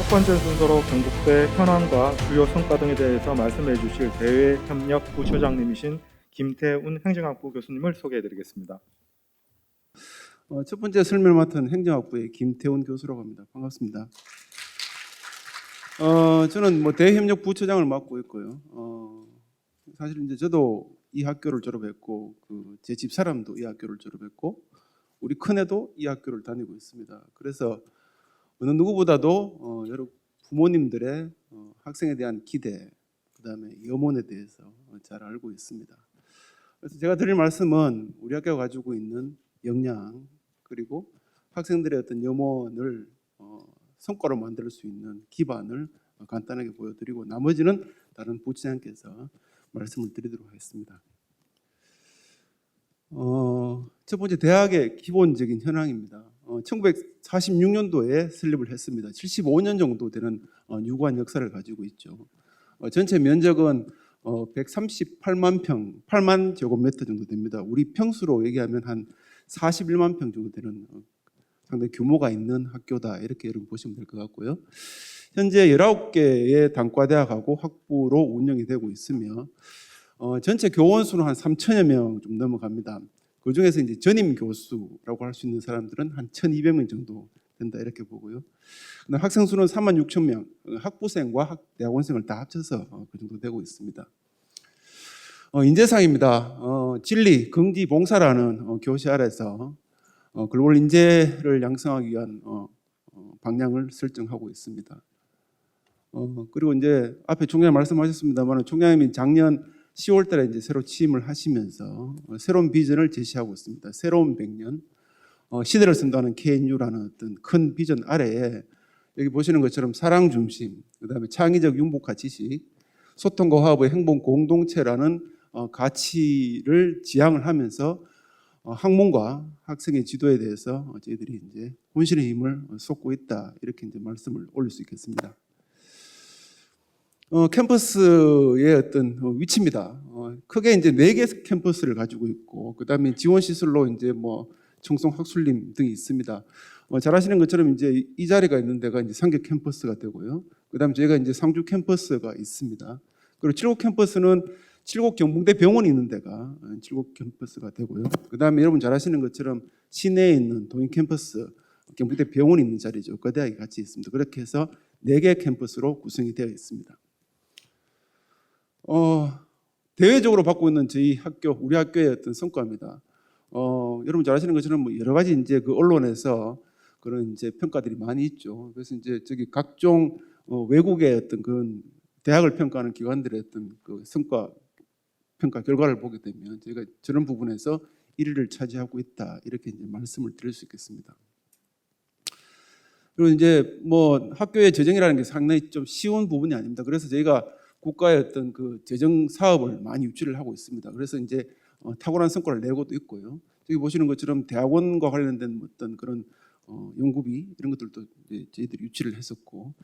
첫 번째 순서로 경북대 현황과 주요 성과 등에 대해서 말씀해 주실 대외협력부처장님이신 김태훈 행정학부 교수님을 소개해 드리겠습니다. 첫 번째 설명을 맡은 행정학부의 김태훈 교수라고 합니다. 반갑습니다. 저는 대협력부처장을 맡고 있고요. 사실 이제 저도 이 학교를 졸업했고, 제 집사람도 이 학교를 졸업했고, 우리 큰애도 이 학교를 다니고 있습니다. 그래서 어느 누구보다도 여러 부모님들의 학생에 대한 기대, 그다음에 염원에 대해서 잘 알고 있습니다. 그래서 제가 드릴 말씀은 우리 학교가 가지고 있는 역량, 그리고 학생들의 어떤 염원을 성과로 만들 수 있는 기반을 간단하게 보여드리고, 나머지는 다른 부처장께서 말씀을 드리도록 하겠습니다. 첫 번째, 대학의 기본적인 현황입니다. 1946년도에 설립을 했습니다. 75년 정도 되는 유구한 역사를 가지고 있죠. 전체 면적은 138만 평, 8만 제곱미터 정도 됩니다. 우리 평수로 얘기하면 한 41만 평 정도 되는 상당히 규모가 있는 학교다, 이렇게 여러분 보시면 될 것 같고요. 현재 19개의 단과대학하고 학부로 운영이 되고 있으며, 전체 교원 수는 한 3천여 명 좀 넘어갑니다. 그 중에서 이제 전임 교수라고 할 수 있는 사람들은 한 1,200명 정도 된다, 이렇게 보고요. 학생 수는 3만 6천 명, 학부생과 대학원생을 다 합쳐서 그 정도 되고 있습니다. 인재상입니다. 진리, 긍지, 봉사라는 교시 아래서 글로벌 인재를 양성하기 위한 방향을 설정하고 있습니다. 그리고 이제 앞에 총장님 말씀하셨습니다만, 총장님이 작년 10월 달에 이제 새로 취임을 하시면서 새로운 비전을 제시하고 있습니다. 새로운 100년, 시대를 선도하는 KNU라는 어떤 큰 비전 아래에 여기 보시는 것처럼 사랑 중심, 그다음에 창의적 융복화 지식, 소통과 화합의 행복 공동체라는 가치를 지향을 하면서 학문과 학생의 지도에 대해서 저희들이 이제 혼신의 힘을 쏟고 있다, 이렇게 이제 말씀을 올릴 수 있겠습니다. 캠퍼스의 어떤 위치입니다. 크게 이제 4개 캠퍼스를 가지고 있고, 그다음에 지원 시설로 이제 청송 학술림 등이 있습니다. 잘 아시는 것처럼 이제 이 자리가 있는 데가 이제 상계 캠퍼스가 되고요. 그다음에 저희가 이제 상주 캠퍼스가 있습니다. 그리고 칠곡 캠퍼스는 칠곡 경북대 병원이 있는 데가 칠곡 캠퍼스가 되고요. 그다음에 여러분 잘 아시는 것처럼 시내에 있는 동인 캠퍼스, 경북대 병원이 있는 자리죠. 그 대학이 같이 있습니다. 그렇게 해서 4개 캠퍼스로 구성이 되어 있습니다. 대외적으로 받고 있는 저희 학교, 우리 학교의 어떤 성과입니다. 여러분 잘 아시는 것처럼 여러 가지 이제 그 언론에서 그런 이제 평가들이 많이 있죠. 그래서 이제 저기 각종 외국의 어떤 그런 대학을 평가하는 기관들의 어떤 그 성과 평가 결과를 보게 되면 저희가 저런 부분에서 1위를 차지하고 있다, 이렇게 이제 말씀을 드릴 수 있겠습니다. 그리고 이제 학교의 재정이라는 게 상당히 좀 쉬운 부분이 아닙니다. 그래서 저희가 국가의 어떤 그 재정 사업을 많이 유치를 하고 있습니다. 그래서 이제 탁월한 성과를 내고도 있고요. 여기 보시는 것처럼 대학원과 관련된 어떤 그런 연구비 이런 것들도 이제 저희들이 유치를 했었고,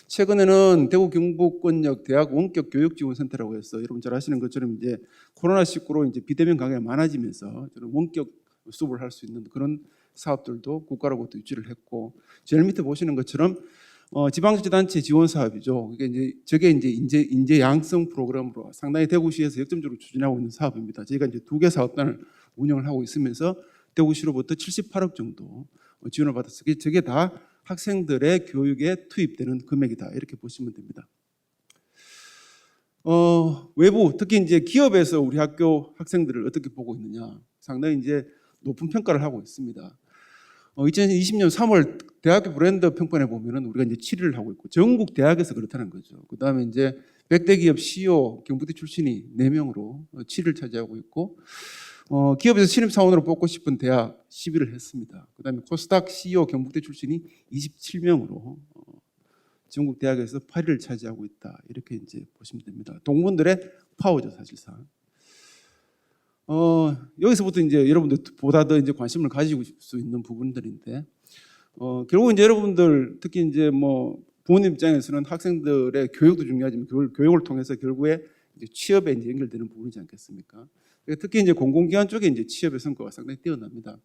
최근에는 대구 경북권역 대학 원격 교육 지원센터라고 해서 여러분 잘 아시는 것처럼 이제 코로나19로 이제 비대면 강의가 많아지면서 저는 원격 수업을 할 수 있는 그런 사업들도 국가로부터 유치를 했고, 제일 밑에 보시는 것처럼 지방자치단체 지원 사업이죠. 저게 이제 인재 양성 프로그램으로 상당히 대구시에서 역점적으로 추진하고 있는 사업입니다. 저희가 이제 2개 사업단을 운영을 하고 있으면서 대구시로부터 78억 정도 지원을 받았어요. 저게 다 학생들의 교육에 투입되는 금액이다, 이렇게 보시면 됩니다. 외부, 특히 이제 기업에서 우리 학교 학생들을 어떻게 보고 있느냐, 상당히 이제 높은 평가를 하고 있습니다. 2020년 3월 대학교 브랜드 평판에 보면은 우리가 이제 7위를 하고 있고, 전국 대학에서 그렇다는 거죠. 그다음에 이제 100대 기업 CEO 경북대 출신이 4명으로 7위를 차지하고 있고, 기업에서 신입사원으로 뽑고 싶은 대학 10위를 했습니다. 그다음에 코스닥 CEO 경북대 출신이 27명으로 전국 대학에서 8위를 차지하고 있다, 이렇게 이제 보시면 됩니다. 동문들의 파워죠, 사실상. 여기서부터 이제 여러분들 보다 더 이제 관심을 가지고 수 있는 부분들인데, 결국 이제 여러분들 특히 이제 부모님 입장에서는 학생들의 교육도 중요하지만 교육을 통해서 결국에 이제 취업에 이제 연결되는 부분이지 않겠습니까? 특히 이제 공공기관 쪽에 이제 취업의 성과가 상당히 뛰어납니다.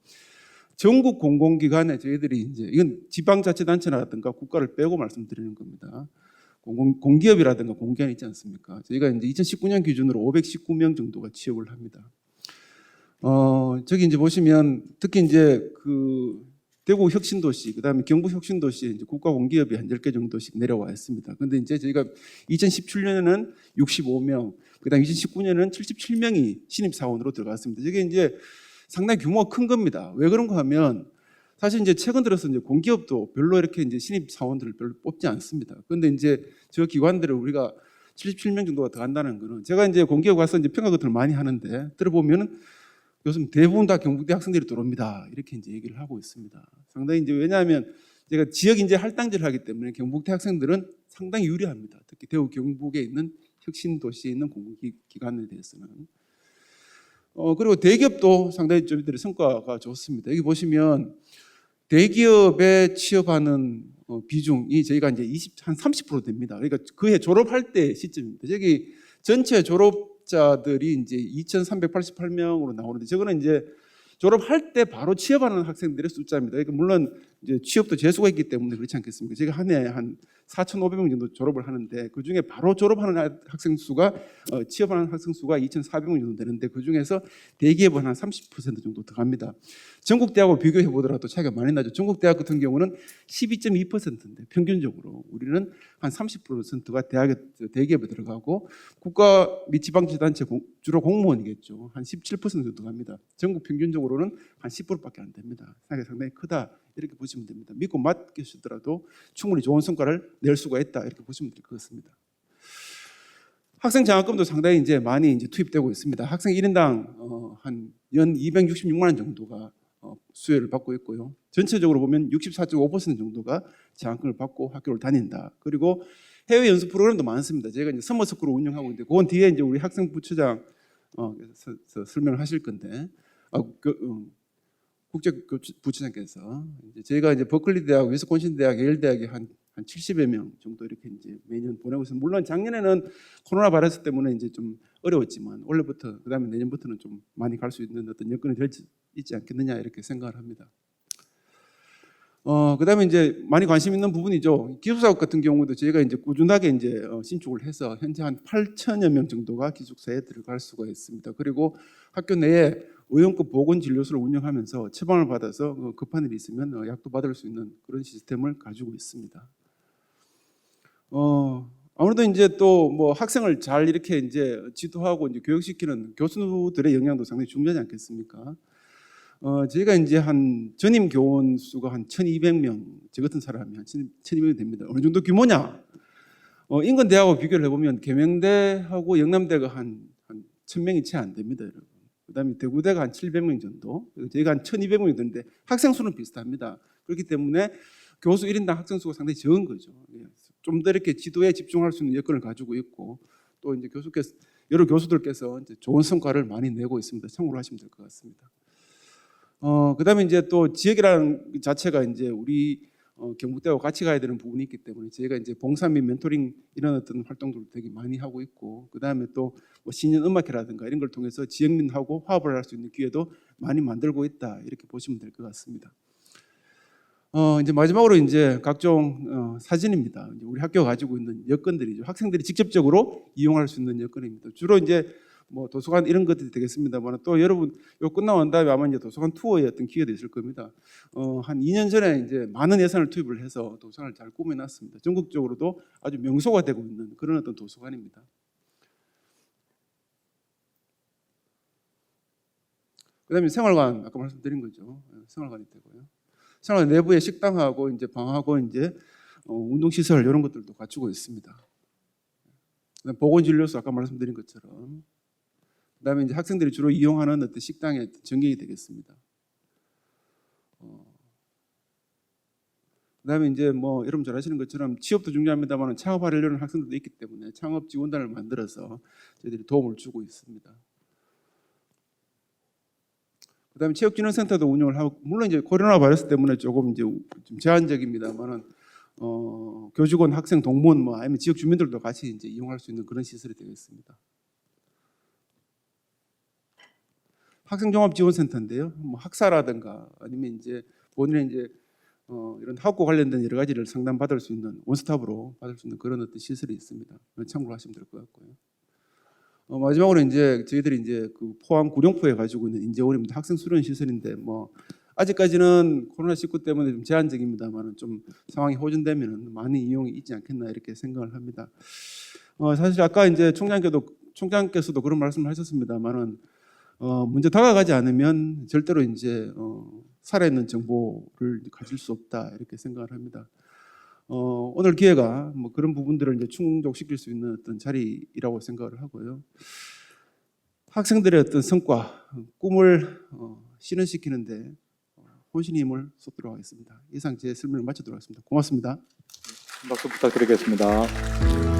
전국 공공기관에 저희들이 이제 이건 지방자치단체라든가 국가를 빼고 말씀드리는 겁니다. 공기업이라든가 공기관 있지 않습니까? 저희가 이제 2019년 기준으로 519명 정도가 취업을 합니다. 저기 이제 보시면 특히 이제 그 대구 혁신도시, 그다음에 경북 혁신도시에 이제 국가공기업이 한 10개 정도씩 내려와 있습니다. 그런데 이제 저희가 2017년에는 65명, 그다음 2019년에는 77명이 신입 사원으로 들어갔습니다. 이게 이제 상당히 규모가 큰 겁니다. 왜 그런가 하면 사실 이제 최근 들어서 이제 공기업도 별로 이렇게 이제 신입 사원들을 별로 뽑지 않습니다. 그런데 이제 저 기관들을 우리가 77명 정도가 더 한다는 거는 제가 이제 공기업 가서 이제 평가 같은 걸 많이 하는데 들어보면은 요즘 대부분 다 경북대 학생들이 들어옵니다. 이렇게 이제 얘기를 하고 있습니다. 상당히 이제 왜냐하면 제가 지역 인재 할당제를 하기 때문에 경북대 학생들은 상당히 유리합니다. 특히 대구 경북에 있는 혁신 도시에 있는 공공기관에 대해서는. 그리고 대기업도 상당히 저희들의 성과가 좋습니다. 여기 보시면 대기업에 취업하는 비중이 저희가 이제 한 30% 됩니다. 그러니까 그해 졸업할 때 시점입니다. 여기 전체 졸업자들이 이제 2,388명으로 나오는데 저거는 이제 졸업할 때 바로 취업하는 학생들의 숫자입니다. 그러니까 물론 이제 취업도 재수가 있기 때문에 그렇지 않겠습니까? 제가 한 해 한 4,500명 정도 졸업을 하는데 그 중에 바로 졸업하는 학생 수가 취업하는 학생 수가 2,400명 정도 되는데 그 중에서 대기업은 한 30% 정도 더 갑니다. 전국 대학하고 비교해 보더라도 차이가 많이 나죠. 전국 대학 같은 경우는 12.2%인데 평균적으로 우리는 한 30%가 대기업에 들어가고 국가 및 지방자치단체 주로 공무원이겠죠. 한 17% 정도 갑니다. 전국 평균적으로는 한 10%밖에 안 됩니다. 상당히 크다. 이렇게 보시면 됩니다. 믿고 맡기시더라도 충분히 좋은 성과를 낼 수가 있다. 이렇게 보시면 될 것 같습니다. 학생 장학금도 상당히 이제 많이 이제 투입되고 있습니다. 학생 1인당 한 연 266만 원 정도가 수혜를 받고 있고요. 전체적으로 보면 64.5% 정도가 장학금을 받고 학교를 다닌다. 그리고 해외 연수 프로그램도 많습니다. 제가 이제 서머스쿨을 운영하고 있는데 그건 뒤에 이제 우리 학생부처장 설명을 하실 건데 국제부처장께서 저희가 이제 버클리 대학, 위스콘신 대학, 예일 대학에 한 70여 명 정도 이렇게 이제 매년 보내고 있습니다. 물론 작년에는 코로나 바이러스 때문에 이제 좀 어려웠지만 올해부터 그다음에 내년부터는 좀 많이 갈 수 있는 어떤 여건이 될 수 있지 않겠느냐 이렇게 생각을 합니다. 그다음에 이제 많이 관심 있는 부분이죠. 기숙사 같은 경우도 저희가 이제 꾸준하게 이제 신축을 해서 현재 한 8천여 명 정도가 기숙사에 들어갈 수가 있습니다. 그리고 학교 내에 의용급 보건진료소를 운영하면서 처방을 받아서 급한 일이 있으면 약도 받을 수 있는 그런 시스템을 가지고 있습니다. 아무래도 이제 또 뭐 학생을 잘 이렇게 이제 지도하고 이제 교육시키는 교수들의 영향도 상당히 중요하지 않겠습니까? 저희가 이제 한 전임 교원 수가 한 1,200명, 저 같은 사람이 한 1,200명 됩니다. 어느 정도 규모냐? 인근대하고 비교를 해보면 계명대하고 영남대가 한 1,000명이 채 안 됩니다, 여러분. 그다음에 대구대가 한 700명 정도, 저희가 한 1,200명이 되는데 학생 수는 비슷합니다. 그렇기 때문에 교수 1인당 학생 수가 상당히 적은 거죠. 좀 더 이렇게 지도에 집중할 수 있는 여건을 가지고 있고 또 이제 여러 교수들께서 이제 좋은 성과를 많이 내고 있습니다. 참고를 하시면 될 것 같습니다. 그다음에 이제 또 지역이라는 자체가 이제 우리 경북대하고 같이 가야 되는 부분이 있기 때문에 저희가 이제 봉사 및 멘토링 이런 어떤 활동들을 되게 많이 하고 있고 그다음에 또 뭐 신년 음악회라든가 이런 걸 통해서 지역민하고 화합을 할 수 있는 기회도 많이 만들고 있다 이렇게 보시면 될 것 같습니다. 이제 마지막으로 이제 각종 사진입니다. 이제 우리 학교가 가지고 있는 여건들이죠. 학생들이 직접적으로 이용할 수 있는 여건입니다. 주로 이제 뭐 도서관 이런 것들이 되겠습니다만 또 여러분 요 끝나고 난 다음에 아마 이제 도서관 투어의 어떤 기회도 있을 겁니다. 한 2년 전에 이제 많은 예산을 투입을 해서 도서관을 잘 꾸며놨습니다. 전국적으로도 아주 명소가 되고 있는 그런 어떤 도서관입니다. 그다음에 생활관 아까 말씀드린 거죠. 생활관이 되고요. 생활관 내부에 식당하고 이제 방하고 이제 운동시설 이런 것들도 갖추고 있습니다. 보건진료소 아까 말씀드린 것처럼. 그다음에 이제 학생들이 주로 이용하는 어떤 식당의 전경이 되겠습니다. 그다음에 이제 뭐 여러분 잘 아시는 것처럼 취업도 중요합니다만 창업하려는 학생들도 있기 때문에 창업 지원단을 만들어서 저희들이 도움을 주고 있습니다. 그다음에 체육진흥센터도 운영을 하고 물론 이제 코로나 바이러스 때문에 조금 이제 좀 제한적입니다만은 교직원, 학생, 동문 뭐 아니면 지역 주민들도 같이 이제 이용할 수 있는 그런 시설이 되겠습니다. 학생종합지원센터인데요. 뭐 학사라든가 아니면 이제 본인의 이제 이런 학업과 관련된 여러 가지를 상담받을 수 있는 원스톱으로 받을 수 있는 그런 어떤 시설이 있습니다. 참고하시면 될 것 같고요. 마지막으로 이제 저희들이 이제 그 포항 구룡포에 가지고 있는 인재원입니다. 학생 수련 시설인데 뭐 아직까지는 코로나19 때문에 좀 제한적입니다만은 좀 상황이 호전되면은 많은 이용이 있지 않겠나 이렇게 생각을 합니다. 사실 아까 이제 총장께서도 그런 말씀을 하셨습니다만은 먼저 다가가지 않으면 절대로 이제 살아있는 정보를 가질 수 없다 이렇게 생각을 합니다. 오늘 기회가 뭐 그런 부분들을 이제 충족시킬 수 있는 어떤 자리라고 생각을 하고요. 학생들의 어떤 성과, 꿈을 실현시키는데 혼신의 힘을 쏟도록 하겠습니다. 이상 제 설명을 마치도록 하겠습니다. 고맙습니다. 박수 부탁드리겠습니다.